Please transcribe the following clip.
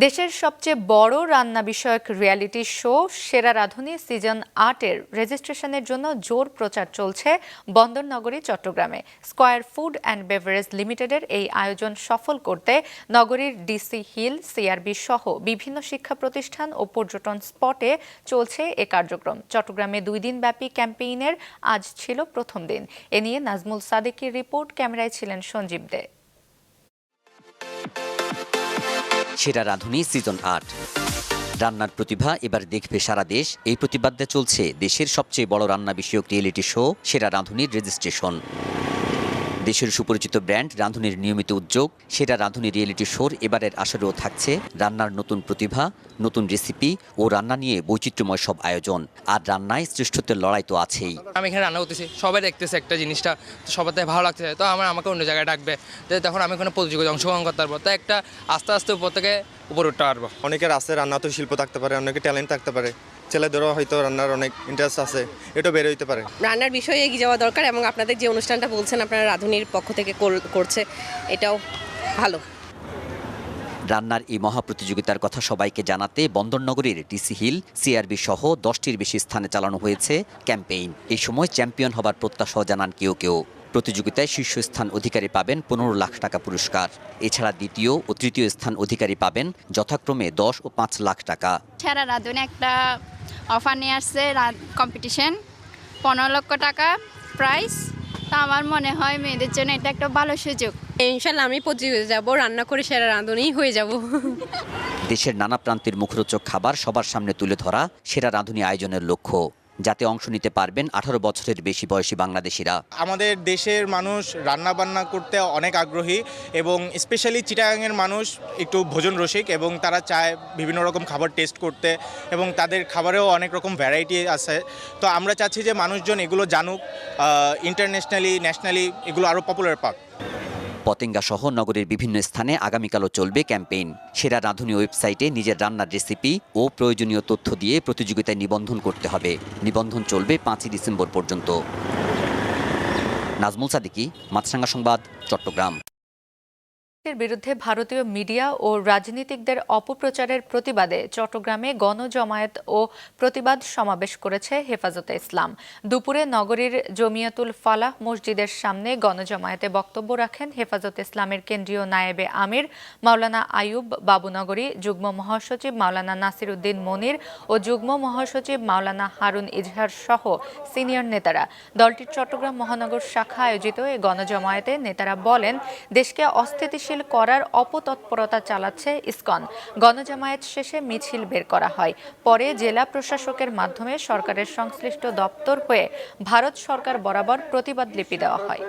দেশের সবচেয়ে বড় রান্না বিষয়ক রিয়েলিটি শো সেরা রাঁধুনি সিজন ৮-এর রেজিস্ট্রেশনের জন্য জোর প্রচার চলছে বন্দরনগরী চট্টগ্রামে। স্কয়ার ফুড অ্যান্ড বেভারেজ লিমিটেডের এই আয়োজন সফল করতে নগরীর ডিসি হিল, সিআরবি সহ বিভিন্ন শিক্ষা প্রতিষ্ঠান ও পর্যটন স্পটে চলছে এ কার্যক্রম। চট্টগ্রামে 2 দিনব্যাপী ক্যাম্পেইনের আজ ছিল প্রথম দিন। এ নিয়ে নাজমুল সাদেকের রিপোর্ট, ক্যামেরায় ছিলেন সঞ্জীব দে। সেরা রাঁধুনি সিজন ৮ রান্নার প্রতিভা এবার দেখবে সারা দেশ। এই প্রতিবাদ্যে চলছে দেশের সবচেয়ে বড় রান্না বিষয়ক রিয়েলিটি শো সেরা রাঁধুনির রেজিস্ট্রেশন। দেশের সুপরিচিত ব্র্যান্ড রাঁধুনির নিয়মিত উদ্যোগ সেরা রাঁধুনি রিয়েলিটি শোর এবারের আসরেও থাকছে রান্নার নতুন প্রতিভা, নতুন রেসিপি ও রান্না নিয়ে বৈচিত্র্যময় সব আয়োজন। আর রান্নায় শ্রেষ্ঠত্বের লড়াই তো আছেই। আমি এখানে রান্না করতেছি, সবাই দেখতেছে একটা জিনিসটা, তো সবার ভালো লাগতেছে, তো আমাকে অন্য জায়গায় ডাকবে, তখন আমি কোনো প্রতিযোগিতা অংশগ্রহণ করতে পারবো, তো একটা আস্তে আস্তে উপর থেকে উপরে উঠতে পারবো। অনেকের আছে রান্না তো শিল্প থাকতে পারে, অনেকের ট্যালেন্ট থাকতে পারে, ছেলেদেরও হয়তো রান্নার অনেক ইন্টারেস্ট আছে, এটা বের হইতে পারে। রান্নার বিষয়ে এগিয়ে যাওয়া দরকার এবং আপনাদের যে অনুষ্ঠানটা বলছেন আপনারা রাঁধুনির পক্ষ থেকে করছে, এটাও ভালো। রান্নার এই মহাপ্রতিযোগিতার কথা সবাইকে জানাতে বন্দরনগরীর ডিসি হিল, সিআরবি সহ 10টির বেশি স্থানে চালানো হয়েছে ক্যাম্পেইন। এই সময় চ্যাম্পিয়ন হবার প্রত্যাশাও জানান কেউ কেউ। প্রতিযোগিতায় শীর্ষস্থান অধিকারী পাবেন 15 লাখ টাকা পুরস্কার। এছাড়া দ্বিতীয় ও তৃতীয় স্থান অধিকারী পাবেন যথাক্রমে 10 ও 5 লাখ টাকা। সেরা রাঁধুনি একটা অফার নিয়ে আসছে, কম্পিটিশন 15 লক্ষ টাকা প্রাইস। তো আমার মনে হয় মেয়েদের জন্য এটা একটা ভালো সুযোগ। ইনশাল্লাহ আমি প্রতিযোগিতা যাব, রান্না করে সেরা রাঁধুনি হয়ে যাব। দেশের নানা প্রান্তের মুখরোচক খাবার সবার সামনে তুলে ধরা সেরা রাঁধুনি আয়োজনের লক্ষ্য, যাতে অংশ নিতে পারবেন 18 বছরের বেশি বয়সী বাংলাদেশিরা। আমাদের দেশের মানুষ রান্না বান্না করতে অনেক আগ্রহী এবং স্পেশালি চিটাগাংয়ের মানুষ একটু ভোজন রসিক এবং তারা চায় বিভিন্ন রকম খাবার টেস্ট করতে এবং তাদের খাবারেও অনেক রকম ভ্যারাইটি আছে। তো আমরা চাচ্ছি যে মানুষজন এগুলো জানুক, ইন্টারন্যাশনালি, ন্যাশনালি এগুলো আরও পপুলার পাক। পতেঙ্গা সহ নগরের বিভিন্ন স্থানে আগামীকালও চলবে ক্যাম্পেইন। সেরা রাঁধুনি ওয়েবসাইটে নিজের রান্নার রেসিপি ও প্রয়োজনীয় তথ্য দিয়ে প্রতিযোগিতায় নিবন্ধন করতে হবে। নিবন্ধন চলবে 5ই ডিসেম্বর পর্যন্ত। নাজমুল সাদিকি, মাছরাঙ্গা সংবাদ, চট্টগ্রাম। এর বিরুদ্ধে ভারতীয় মিডিয়া ও রাজনীতিকদের অপপ্রচারের প্রতিবাদে চট্টগ্রামে গণজমায়েত ও প্রতিবাদ সমাবেশ করেছে হেফাজতে ইসলাম। দুপুরে নগরীর জমিয়াতুল ফালাহ মসজিদের সামনে গণজমায়েতে বক্তব্য রাখেন হেফাজতে ইসলামের কেন্দ্রীয় নায়েবে আমির মাওলানা আয়ুব বাবুনগরী, যুগ্ম মহাসচিব মাওলানা নাসির উদ্দিন মনির ও যুগ্ম মহাসচিব মাওলানা হারুন ইজহার সহ সিনিয়র নেতারা। দলটির চট্টগ্রাম মহানগর শাখা আয়োজিত এই গণজমায়েতে নেতারা বলেন, দেশকে অস্থিতিশীল করার অপতৎপরতা চালাচ্ছে ইসকন। গণজামায়াত শেষে মিছিল বের করা হয়। পরে জেলা প্রশাসকের মাধ্যমে সরকারের সংশ্লিষ্ট দপ্তর হয়ে ভারত সরকার বরাবর প্রতিবাদ লিপি দেওয়া হয়।